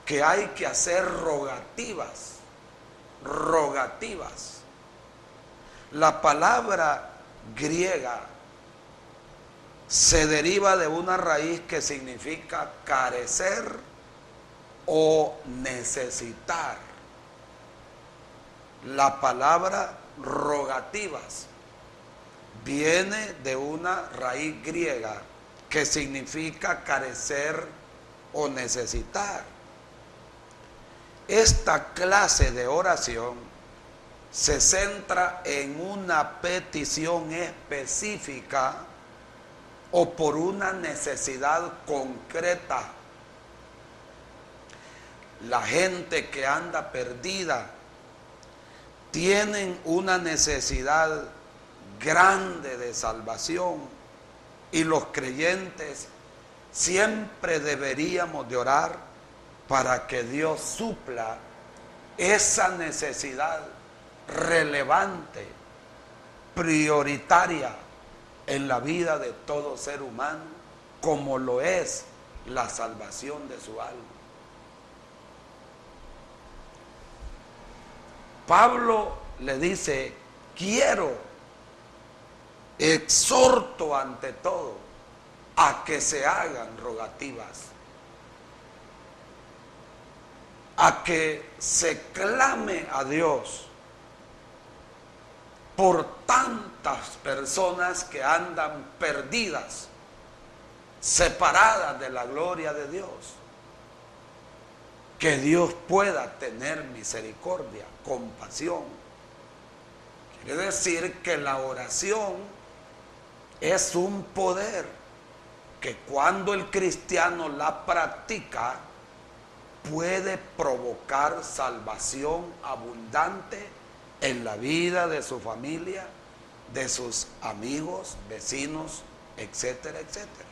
que hay que hacer rogativas. Rogativas. La palabra griega se deriva de una raíz que significa carecer o necesitar. La palabra rogativas viene de una raíz griega que significa carecer o necesitar. Esta clase de oración se centra en una petición específica o por una necesidad concreta. La gente que anda perdida tienen una necesidad grande de salvación y los creyentes siempre deberíamos de orar para que Dios supla esa necesidad relevante, prioritaria en la vida de todo ser humano, como lo es la salvación de su alma. Pablo le dice, exhorto ante todo a que se hagan rogativas, a que se clame a Dios por tantas personas que andan perdidas, separadas de la gloria de Dios. Que Dios pueda tener misericordia, compasión. Quiere decir que la oración es un poder que cuando el cristiano la practica puede provocar salvación abundante en la vida de su familia, de sus amigos, vecinos, etcétera, etcétera.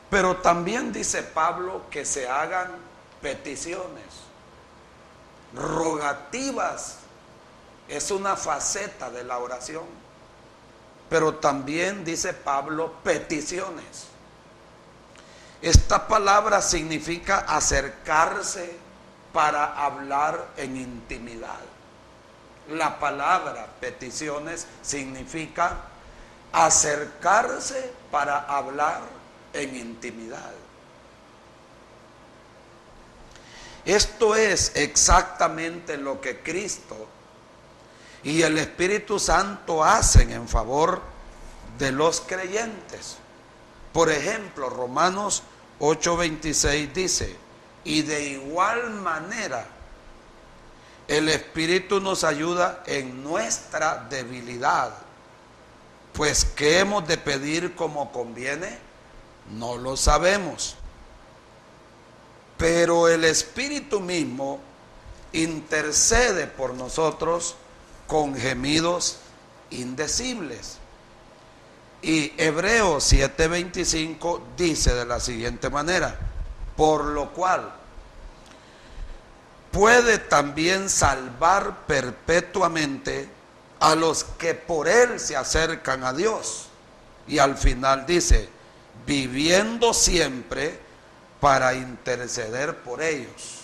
Pero también dice Pablo que se hagan peticiones, rogativas. Es una faceta de la oración. Pero también dice Pablo peticiones. Esta palabra significa acercarse para hablar en intimidad. La palabra peticiones significa acercarse para hablar en intimidad. Esto es exactamente lo que Cristo y el Espíritu Santo hacen en favor de los creyentes. Por ejemplo, Romanos 8:26 dice, y de igual manera el Espíritu nos ayuda en nuestra debilidad, pues ¿qué hemos de pedir como conviene? No lo sabemos. Pero el Espíritu mismo intercede por nosotros con gemidos indecibles. Y Hebreos 7:25 dice de la siguiente manera, por lo cual puede también salvar perpetuamente a los que por él se acercan a Dios. Y al final dice, viviendo siempre para interceder por ellos.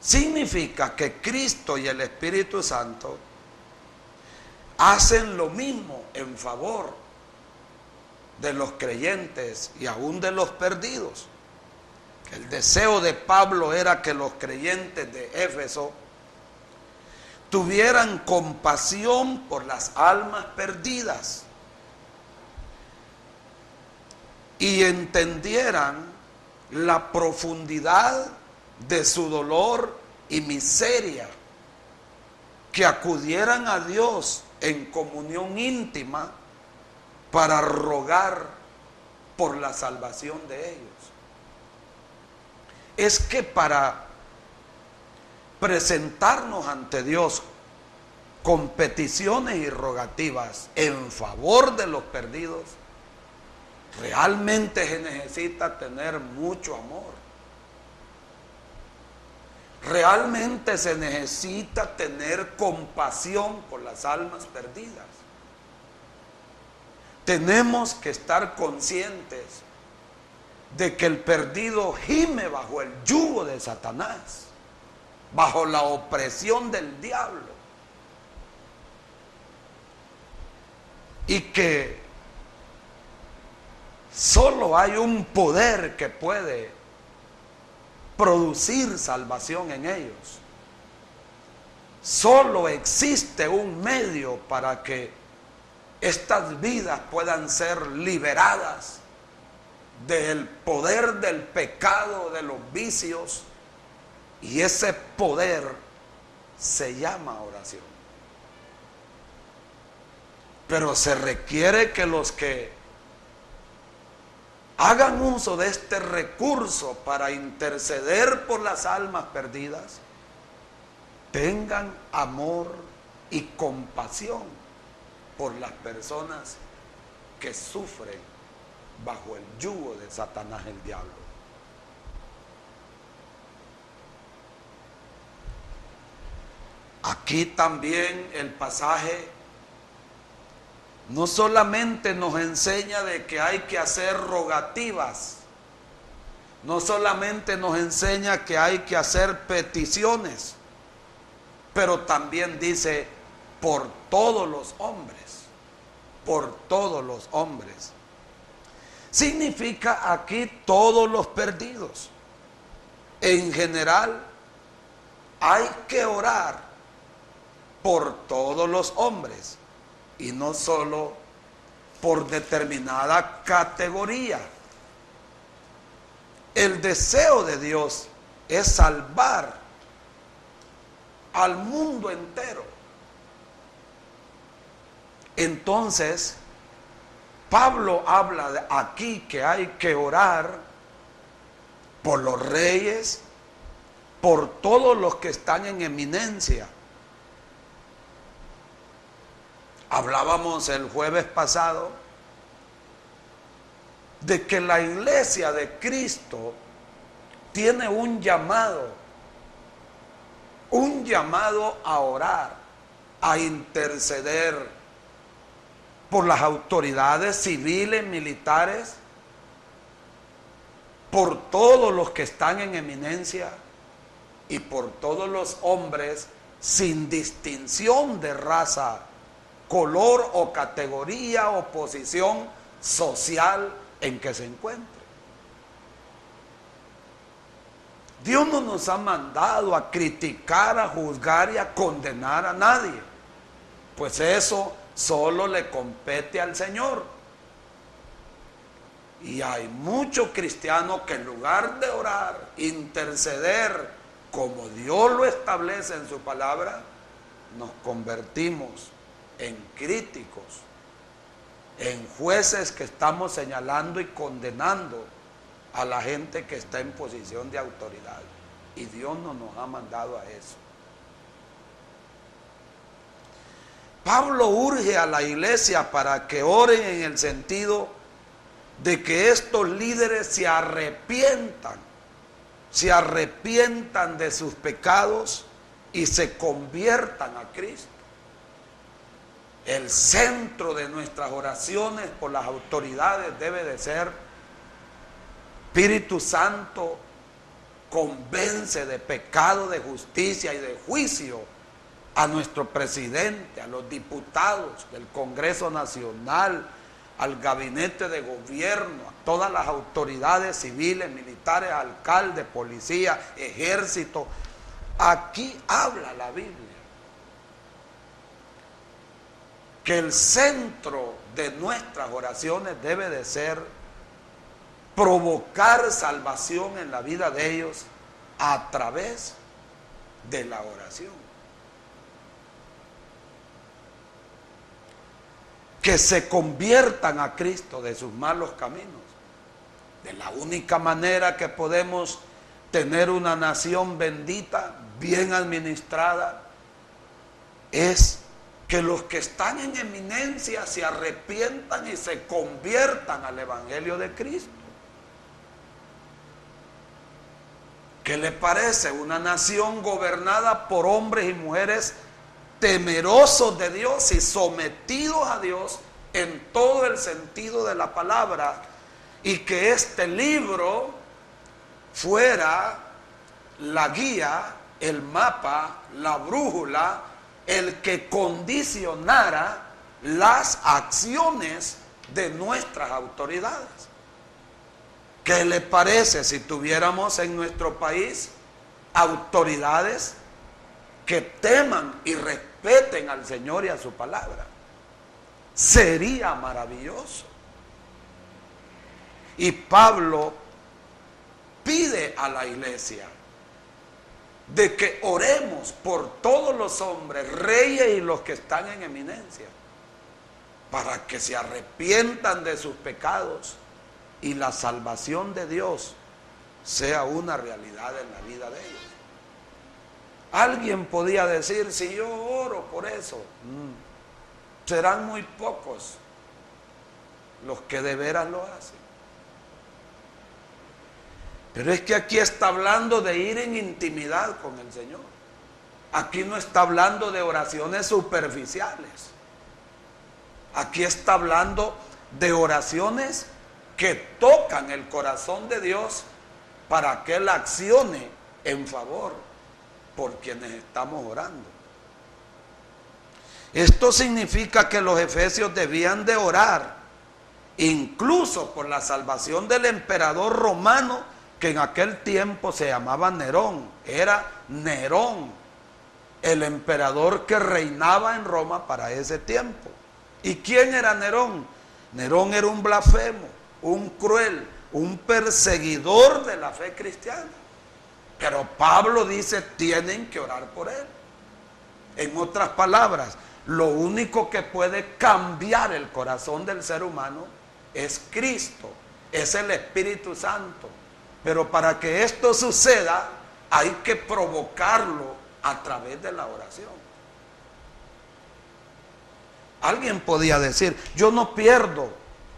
Significa que Cristo y el Espíritu Santo hacen lo mismo en favor de los creyentes y aún de los perdidos. El deseo de Pablo era que los creyentes de Éfeso tuvieran compasión por las almas perdidas y entendieran la profundidad de su dolor y miseria, que acudieran a Dios en comunión íntima para rogar por la salvación de ellos. Es que para presentarnos ante Dios con peticiones y rogativas en favor de los perdidos, realmente se necesita tener mucho amor. Realmente se necesita tener compasión por las almas perdidas. tenemos que estar conscientes de que el perdido gime bajo el yugo de Satanás, bajo la opresión del diablo, y que solo hay un poder que puede producir salvación en ellos. Solo existe un medio para que estas vidas puedan ser liberadas del poder del pecado, de los vicios, y ese poder se llama oración. Pero se requiere que los que hagan uso de este recurso para interceder por las almas perdidas tengan amor y compasión por las personas que sufren bajo el yugo de Satanás el diablo. Aquí también el pasaje no solamente nos enseña de que hay que hacer rogativas, no solamente nos enseña que hay que hacer peticiones, pero también dice por todos los hombres, por todos los hombres. Significa aquí todos los perdidos. En general, hay que orar por todos los hombres y no solo por determinada categoría. El deseo de Dios es salvar al mundo entero. Entonces, Pablo habla aquí que hay que orar por los reyes, por todos los que están en eminencia. Hablábamos el jueves pasado de que la iglesia de Cristo tiene un llamado a orar, a interceder por las autoridades civiles, militares, por todos los que están en eminencia y por todos los hombres sin distinción de raza, color o categoría o posición social en que se encuentre. Dios no nos ha mandado a criticar, a juzgar y a condenar a nadie, pues eso solo le compete al Señor. Y hay muchos cristianos que en lugar de orar, interceder como Dios lo establece en su palabra, nos convertimos en críticos, en jueces que estamos señalando y condenando a la gente que está en posición de autoridad. Y Dios no nos ha mandado a eso. Pablo urge a la iglesia para que oren en el sentido de que estos líderes se arrepientan de sus pecados y se conviertan a Cristo. El centro de nuestras oraciones por las autoridades debe de ser: Espíritu Santo, convence de pecado, de justicia y de juicio a nuestro presidente, a los diputados del Congreso Nacional, al gabinete de gobierno, a todas las autoridades civiles, militares, alcaldes, policía, ejército. Aquí habla la Biblia que el centro de nuestras oraciones debe de ser provocar salvación en la vida de ellos a través de la oración. Que se conviertan a Cristo de sus malos caminos. De la única manera que podemos tener una nación bendita, bien administrada, es que los que están en eminencia se arrepientan y se conviertan al Evangelio de Cristo. ¿Qué le parece? Una nación gobernada por hombres y mujeres temerosos de Dios y sometidos a Dios en todo el sentido de la palabra, y que este libro fuera la guía, el mapa, la brújula, el que condicionara las acciones de nuestras autoridades. ¿Qué le parece si tuviéramos en nuestro país autoridades que teman y respeten al Señor y a su palabra? Sería maravilloso. Y Pablo pide a la iglesia de que oremos por todos los hombres, reyes y los que están en eminencia, para que se arrepientan de sus pecados y la salvación de Dios sea una realidad en la vida de ellos. Alguien podía decir, si yo oro por eso, serán muy pocos los que de veras lo hacen. Pero es que aquí está hablando de ir en intimidad con el Señor. Aquí no está hablando de oraciones superficiales. Aquí está hablando de oraciones que tocan el corazón de Dios para que Él accione en favor por quienes estamos orando. Esto significa que los efesios debían de orar incluso por la salvación del emperador romano, que en aquel tiempo se llamaba Nerón. Era Nerón, el emperador que reinaba en Roma para ese tiempo. ¿Y quién era Nerón? Nerón era un blasfemo, un cruel, un perseguidor de la fe cristiana. Pero Pablo dice, tienen que orar por él. En otras palabras, lo único que puede cambiar el corazón del ser humano es Cristo, es el Espíritu Santo. Pero para que esto suceda, hay que provocarlo a través de la oración. Alguien podía decir, yo no pierdo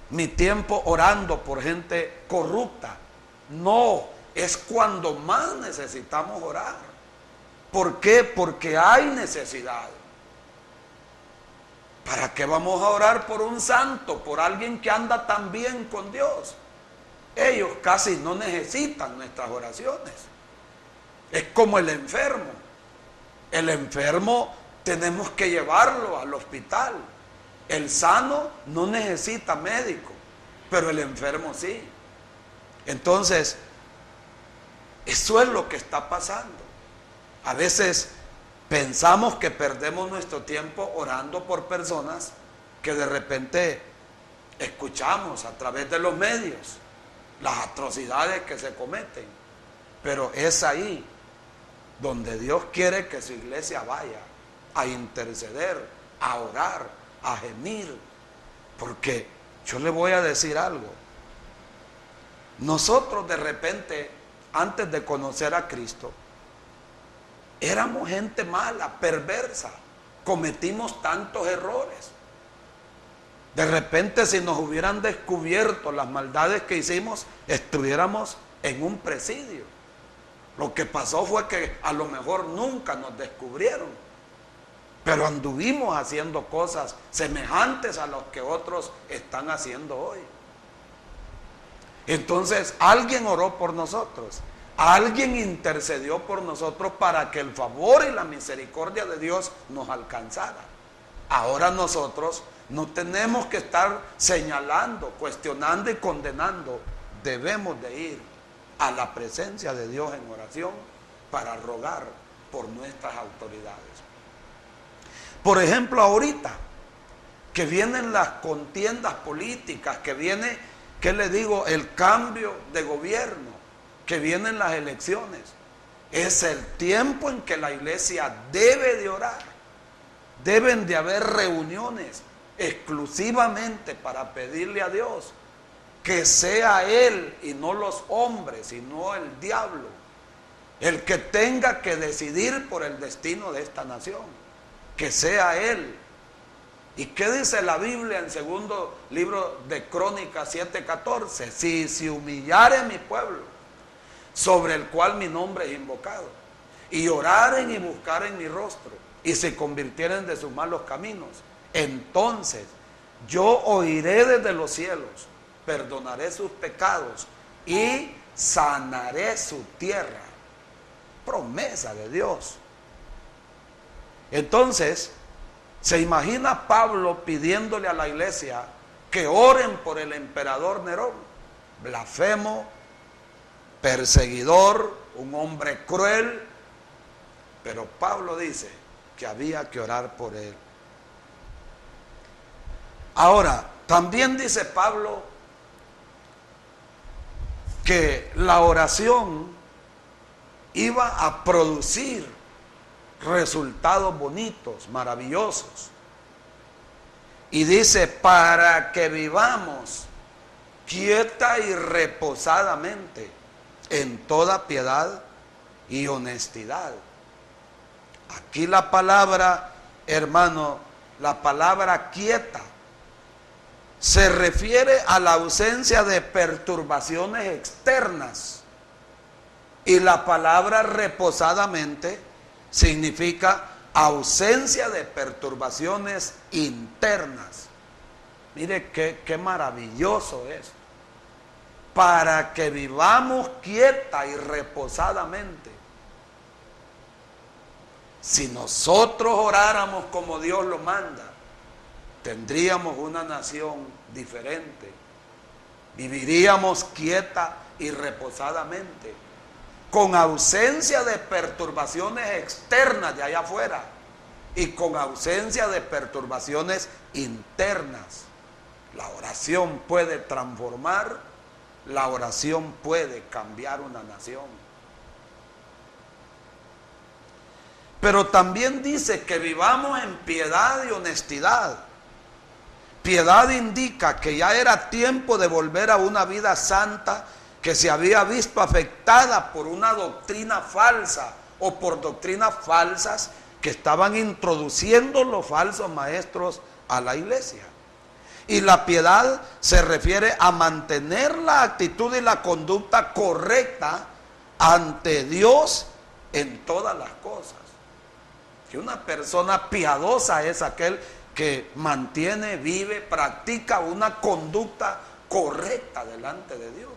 mi tiempo orando por gente corrupta. No, es cuando más necesitamos orar. ¿Por qué? Porque hay necesidad. ¿Para qué vamos a orar por un santo, por alguien que anda tan bien con Dios? Ellos casi no necesitan nuestras oraciones. Es como el enfermo. El enfermo tenemos que llevarlo al hospital. El sano no necesita médico, pero el enfermo sí. Entonces, eso es lo que está pasando. A veces pensamos que perdemos nuestro tiempo orando por personas que de repente escuchamos a través de los medios las atrocidades que se cometen, pero es ahí donde Dios quiere que su iglesia vaya a interceder, a orar, a gemir. Porque yo le voy a decir algo, nosotros de repente, antes de conocer a Cristo, éramos gente mala, perversa, cometimos tantos errores. De repente, si nos hubieran descubierto las maldades que hicimos, estuviéramos en un presidio. Lo que pasó fue que a lo mejor nunca nos descubrieron, pero anduvimos haciendo cosas semejantes a las que otros están haciendo hoy. Entonces, alguien oró por nosotros, alguien intercedió por nosotros para que el favor y la misericordia de Dios nos alcanzara. Ahora nosotros no tenemos que estar señalando, cuestionando y condenando. Debemos de ir a la presencia de Dios en oración para rogar por nuestras autoridades. Por ejemplo, ahorita que vienen las contiendas políticas, que viene, ¿qué le digo?, el cambio de gobierno, que vienen las elecciones. Es el tiempo en que la iglesia debe de orar. Deben de haber reuniones exclusivamente para pedirle a Dios que sea Él y no los hombres, sino el diablo, el que tenga que decidir por el destino de esta nación. Que sea Él. ¿Y qué dice la Biblia en segundo libro de Crónicas 7:14? Si se humillare mi pueblo, sobre el cual mi nombre es invocado, y oraren y buscaren mi rostro, y se convirtieren de sus malos caminos, entonces yo oiré desde los cielos, perdonaré sus pecados y sanaré su tierra. Promesa de Dios. Entonces, ¿se imagina Pablo pidiéndole a la iglesia que oren por el emperador Nerón? Blasfemo, perseguidor, un hombre cruel. Pero Pablo dice que había que orar por él. Ahora, también dice Pablo que la oración iba a producir resultados bonitos, maravillosos. Y dice, para que vivamos quieta y reposadamente en toda piedad y honestidad. Aquí la palabra, hermano, la palabra quieta se refiere a la ausencia de perturbaciones externas. Y la palabra reposadamente significa ausencia de perturbaciones internas. Mire qué maravilloso es. Para que vivamos quieta y reposadamente. Si nosotros oráramos como Dios lo manda, tendríamos una nación diferente. Viviríamos quieta y reposadamente, con ausencia de perturbaciones externas de allá afuera y con ausencia de perturbaciones internas. La oración puede transformar, la oración puede cambiar una nación. Pero también dice que vivamos en piedad y honestidad. Piedad indica que ya era tiempo de volver a una vida santa que se había visto afectada por una doctrina falsa o por doctrinas falsas que estaban introduciendo los falsos maestros a la iglesia. Y la piedad se refiere a mantener la actitud y la conducta correcta ante Dios en todas las cosas. Que una persona piadosa es aquel que mantiene, vive, practica una conducta correcta delante de Dios.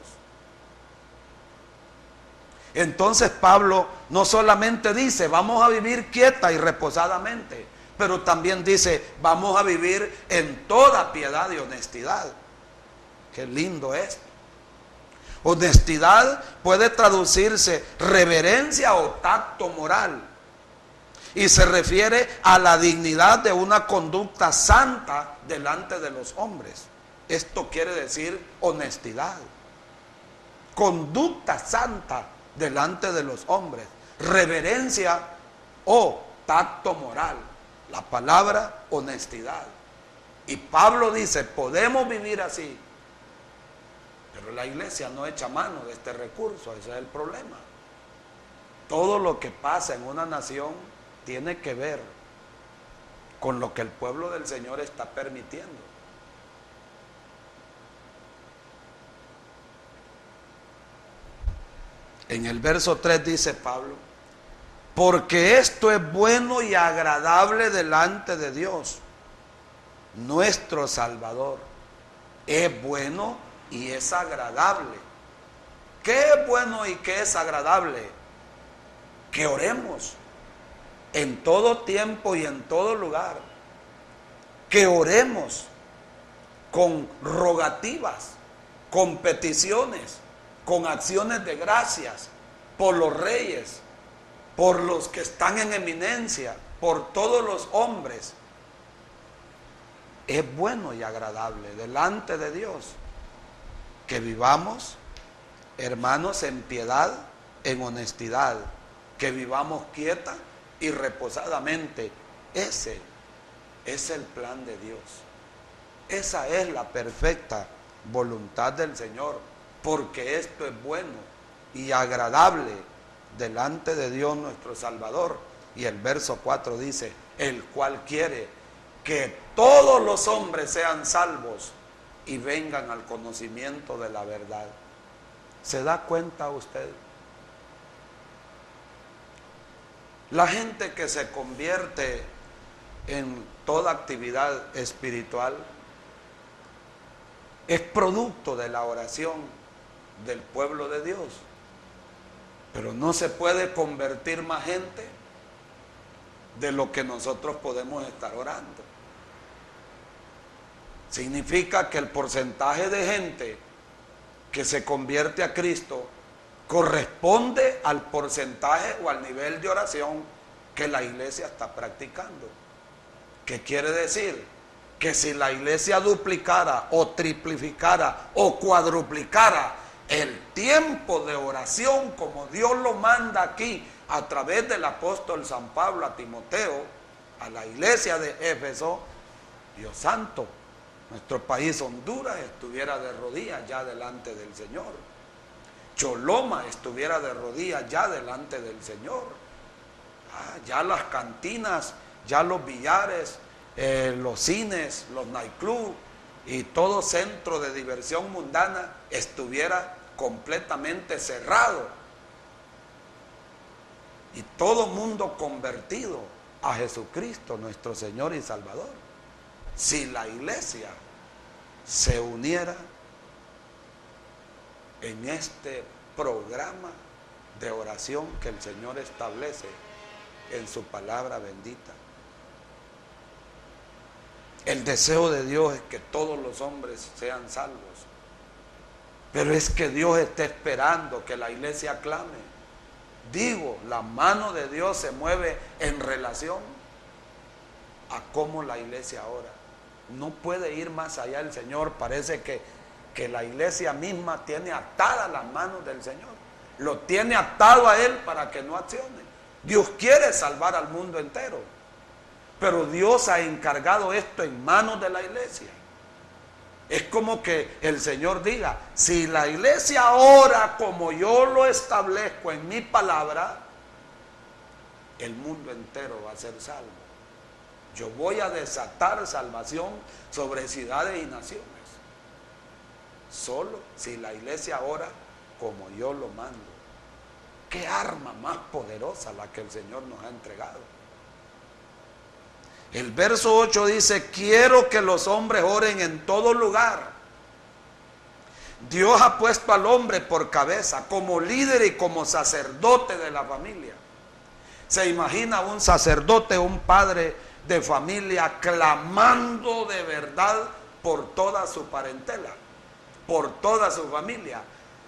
Entonces Pablo no solamente dice vamos a vivir quieta y reposadamente, pero también dice vamos a vivir en toda piedad y honestidad. Qué lindo es. Honestidad puede traducirse reverencia o tacto moral y se refiere a la dignidad de una conducta santa delante de los hombres. Esto quiere decir honestidad, conducta santa delante de los hombres, reverencia o tacto moral, la palabra honestidad. Y Pablo dice, podemos vivir así, pero la iglesia no echa mano de este recurso, ese es el problema. Todo lo que pasa en una nación tiene que ver con lo que el pueblo del Señor está permitiendo. En el verso 3 dice Pablo, porque esto es bueno y agradable delante de Dios, nuestro Salvador. Es bueno y es agradable. ¿Qué es bueno y qué es agradable? Que oremos en todo tiempo y en todo lugar. Que oremos con rogativas, con peticiones, con acciones de gracias por los reyes, por los que están en eminencia, por todos los hombres. Es bueno y agradable delante de Dios que vivamos, hermanos, en piedad, en honestidad, que vivamos quieta y reposadamente. Ese es el plan de Dios. Esa es la perfecta voluntad del Señor, porque esto es bueno y agradable delante de Dios nuestro Salvador. Y el verso 4 dice, el cual quiere que todos los hombres sean salvos y vengan al conocimiento de la verdad. ¿Se da cuenta usted? La gente que se convierte en toda actividad espiritual es producto de la oración del pueblo de Dios. Pero no se puede convertir más gente de lo que nosotros podemos estar orando. Significa que el porcentaje de gente que se convierte a Cristo corresponde al porcentaje o al nivel de oración que la iglesia está practicando. ¿Qué quiere decir? Que si la iglesia duplicara o triplicara o cuadruplicara el tiempo de oración como Dios lo manda aquí a través del apóstol San Pablo a Timoteo, a la iglesia de Éfeso, Dios santo, nuestro país Honduras estuviera de rodillas ya delante del Señor. Choloma estuviera de rodillas ya delante del Señor. Ya las cantinas, ya los billares, los cines, los nightclubs y todo centro de diversión mundana estuviera completamente cerrado. Y todo mundo convertido a Jesucristo, nuestro Señor y Salvador. Si la iglesia se uniera en este programa de oración que el Señor establece en su palabra bendita. El deseo de Dios es que todos los hombres sean salvos. Pero es que Dios está esperando que la iglesia clame. Digo, la mano de Dios se mueve en relación a cómo la iglesia ora. No puede ir más allá el Señor. Parece que la iglesia misma tiene atadas las manos del Señor. Lo tiene atado a Él para que no accione. Dios quiere salvar al mundo entero. Pero Dios ha encargado esto en manos de la iglesia. Es como que el Señor diga, si la iglesia ora como yo lo establezco en mi palabra, el mundo entero va a ser salvo. Yo voy a desatar salvación sobre ciudades y naciones. Solo si la iglesia ora como yo lo mando. ¿Qué arma más poderosa la que el Señor nos ha entregado? El verso 8 dice, quiero que los hombres oren en todo lugar. Dios ha puesto al hombre por cabeza, como líder y como sacerdote de la familia. ¿Se imagina un sacerdote, un padre de familia clamando de verdad por toda su parentela, por toda su familia?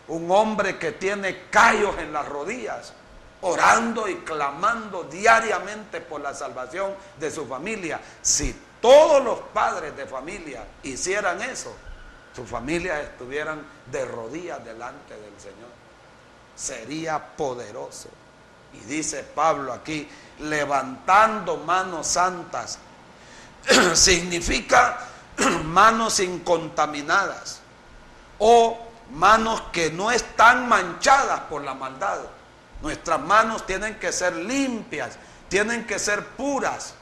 Un hombre que tiene callos en las rodillas, orando y clamando diariamente por la salvación de su familia. Si todos los padres de familia hicieran eso, sus familias estuvieran de rodillas delante del Señor. Sería poderoso. Y dice Pablo aquí, levantando manos santas, significa manos incontaminadas o manos que no están manchadas por la maldad. Nuestras manos tienen que ser limpias, tienen que ser puras.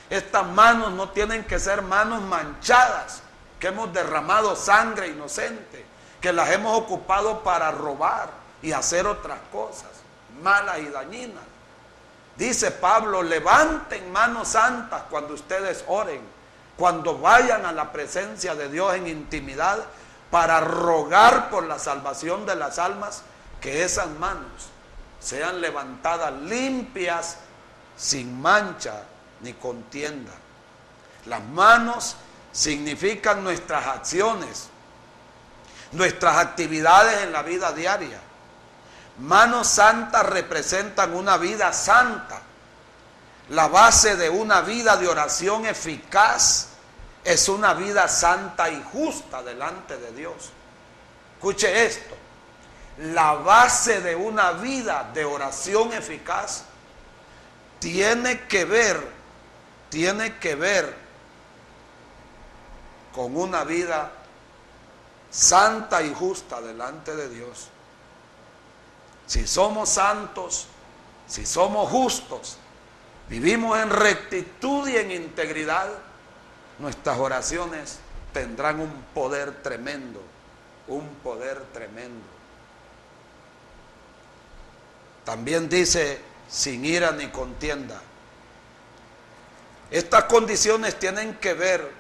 Estas manos no tienen que ser manos manchadas, que hemos derramado sangre inocente, que las hemos ocupado para robar y hacer otras cosas malas y dañinas. Dice Pablo, levanten manos santas cuando ustedes oren, cuando vayan a la presencia de Dios en intimidad para rogar por la salvación de las almas, que esas manos sean levantadas limpias, sin mancha ni contienda. Las manos significan nuestras acciones, nuestras actividades en la vida diaria. Manos santas representan una vida santa. La base de una vida de oración eficaz es una vida santa y justa delante de Dios. Escuche esto. La base de una vida de oración eficaz tiene que ver con una vida santa y justa delante de Dios. Si somos santos, si somos justos, vivimos en rectitud y en integridad, nuestras oraciones tendrán un poder tremendo, un poder tremendo. También dice, sin ira ni contienda. Estas condiciones tienen que ver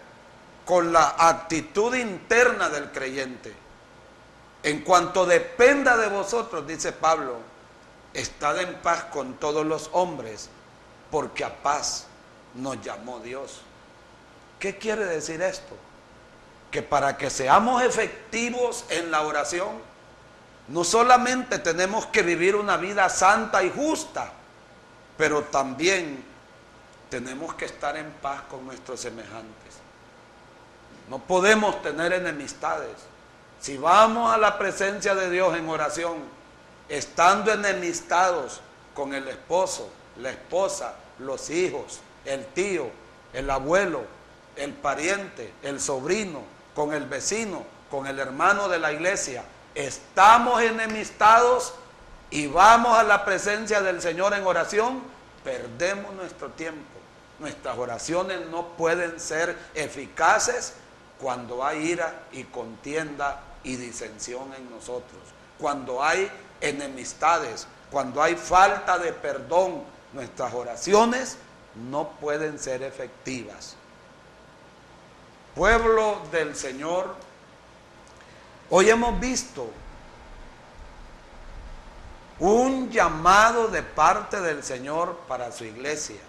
con la actitud interna del creyente. En cuanto dependa de vosotros, dice Pablo, estad en paz con todos los hombres, porque a paz nos llamó Dios. ¿Qué quiere decir esto? Que para que seamos efectivos en la oración, no solamente tenemos que vivir una vida santa y justa, pero también tenemos que estar en paz con nuestros semejantes. No podemos tener enemistades. Si vamos a la presencia de Dios en oración, estando enemistados con el esposo, la esposa, los hijos, el tío, el abuelo, el pariente, el sobrino, con el vecino, con el hermano de la iglesia, estamos enemistados y vamos a la presencia del Señor en oración, perdemos nuestro tiempo. Nuestras oraciones no pueden ser eficaces cuando hay ira y contienda y disensión en nosotros, cuando hay enemistades, cuando hay falta de perdón. Nuestras oraciones no pueden ser efectivas. Pueblo del Señor, hoy hemos visto un llamado de parte del Señor para su iglesia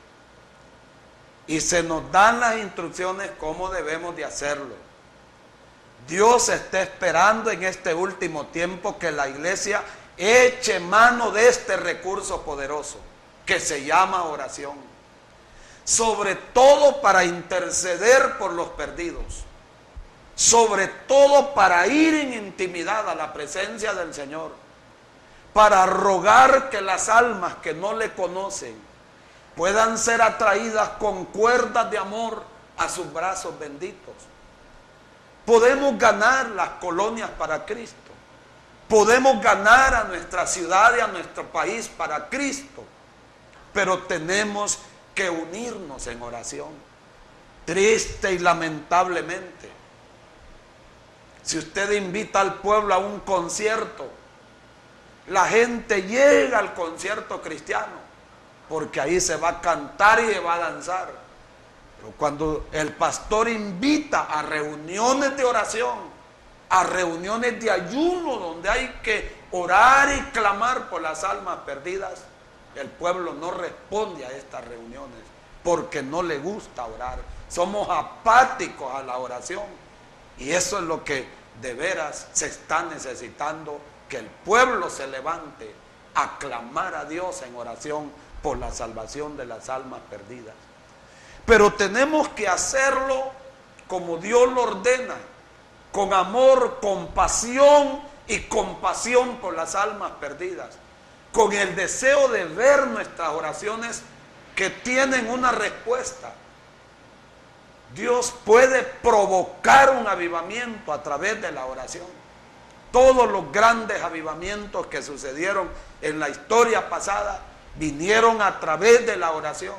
y se nos dan las instrucciones cómo debemos de hacerlo. Dios está esperando en este último tiempo que la iglesia eche mano de este recurso poderoso que se llama oración, sobre todo para interceder por los perdidos, sobre todo para ir en intimidad a la presencia del Señor, para rogar que las almas que no le conocen puedan ser atraídas con cuerdas de amor a sus brazos benditos. Podemos ganar las colonias para Cristo, podemos ganar a nuestra ciudad y a nuestro país para Cristo, pero tenemos que unirnos en oración. Triste y lamentablemente, si usted invita al pueblo a un concierto, la gente llega al concierto cristiano porque ahí se va a cantar y se va a danzar. Pero cuando el pastor invita a reuniones de oración, a reuniones de ayuno donde hay que orar y clamar por las almas perdidas, el pueblo no responde a estas reuniones porque no le gusta orar. Somos apáticos a la oración y eso es lo que de veras se está necesitando, que el pueblo se levante a clamar a Dios en oración por la salvación de las almas perdidas. Pero tenemos que hacerlo como Dios lo ordena, con amor, compasión y compasión por las almas perdidas, con el deseo de ver nuestras oraciones que tienen una respuesta. Dios puede provocar un avivamiento a través de la oración. Todos los grandes avivamientos que sucedieron en la historia pasada vinieron a través de la oración.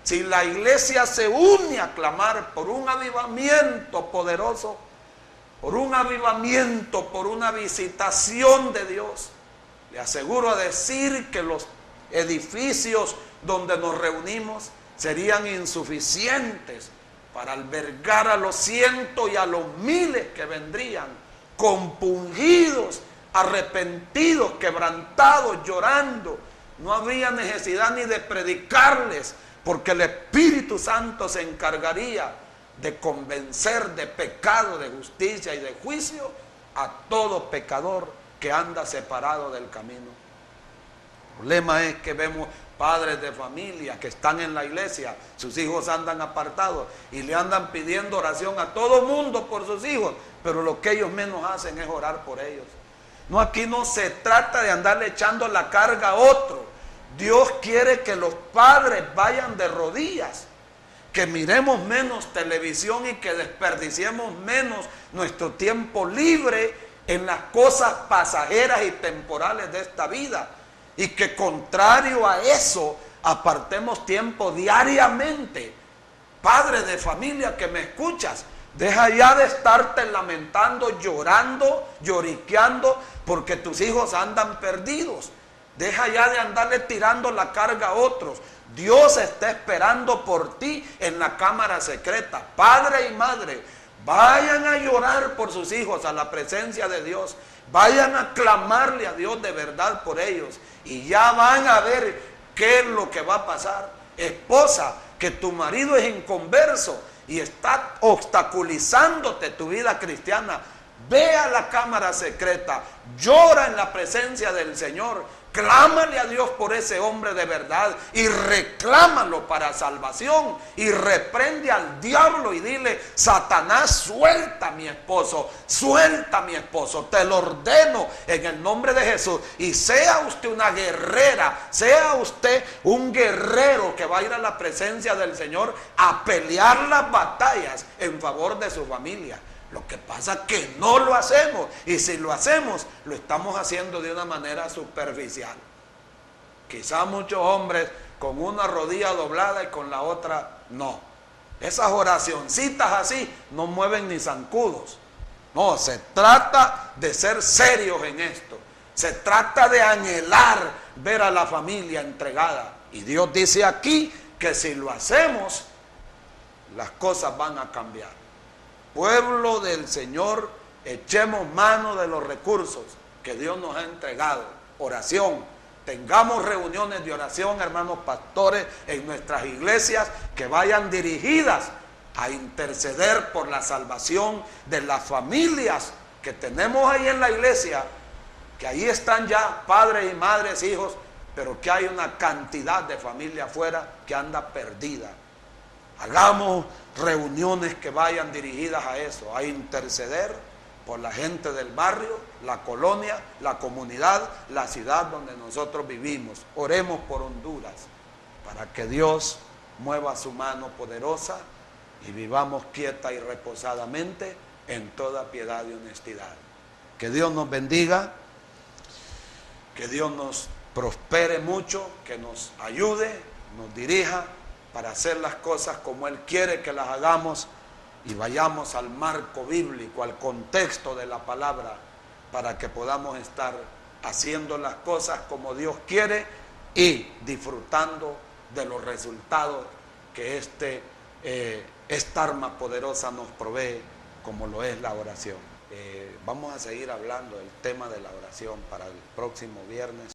Si la iglesia se une a clamar por un avivamiento poderoso, por un avivamiento, por una visitación de Dios, le aseguro a decir que los edificios donde nos reunimos serían insuficientes para albergar a los cientos y a los miles que vendrían, compungidos, arrepentidos, quebrantados, llorando. No habría necesidad ni de predicarles, porque el Espíritu Santo se encargaría de convencer de pecado, de justicia y de juicio a todo pecador que anda separado del camino. El problema es que vemos padres de familia que están en la iglesia, sus hijos andan apartados y le andan pidiendo oración a todo mundo por sus hijos, pero lo que ellos menos hacen es orar por ellos. No, aquí no se trata de andarle echando la carga a otro. Dios quiere que los padres vayan de rodillas, que miremos menos televisión y que desperdiciemos menos nuestro tiempo libre en las cosas pasajeras y temporales de esta vida, y que contrario a eso apartemos tiempo diariamente. Padre de familia que me escuchas, deja ya de estarte lamentando, llorando, lloriqueando porque tus hijos andan perdidos. Deja ya de andarle tirando la carga a otros. Dios está esperando por ti en la cámara secreta. Padre y madre, vayan a llorar por sus hijos a la presencia de Dios. Vayan a clamarle a Dios de verdad por ellos. Y ya van a ver qué es lo que va a pasar. Esposa, que tu marido es inconverso y está obstaculizándote tu vida cristiana, ve a la cámara secreta, llora en la presencia del Señor, clámale a Dios por ese hombre de verdad y reclámalo para salvación y reprende al diablo y dile: Satanás, suelta a mi esposo, te lo ordeno en el nombre de Jesús. Y sea usted una guerrera, sea usted un guerrero que va a ir a la presencia del Señor a pelear las batallas en favor de su familia. Lo que pasa es que no lo hacemos, y si lo hacemos, lo estamos haciendo de una manera superficial. Quizá muchos hombres con una rodilla doblada y con la otra no. Esas oracioncitas así no mueven ni zancudos. No, se trata de ser serios en esto. Se trata de anhelar ver a la familia entregada. Y Dios dice aquí que si lo hacemos, las cosas van a cambiar. Pueblo del Señor, echemos mano de los recursos que Dios nos ha entregado. Oración. Tengamos reuniones de oración, hermanos pastores, en nuestras iglesias, que vayan dirigidas a interceder por la salvación de las familias que tenemos ahí en la iglesia, que ahí están ya padres y madres, hijos, pero que hay una cantidad de familia afuera que anda perdida. Hagamos reuniones que vayan dirigidas a eso, a interceder por la gente del barrio, la colonia, la comunidad, la ciudad donde nosotros vivimos. Oremos por Honduras para que Dios mueva su mano poderosa y vivamos quieta y reposadamente en toda piedad y honestidad. Que Dios nos bendiga, que Dios nos prospere mucho, que nos ayude, nos dirija para hacer las cosas como Él quiere que las hagamos, y vayamos al marco bíblico, al contexto de la palabra, para que podamos estar haciendo las cosas como Dios quiere y disfrutando de los resultados que esta arma poderosa nos provee, como lo es la oración. Vamos a seguir hablando del tema de la oración para el próximo viernes.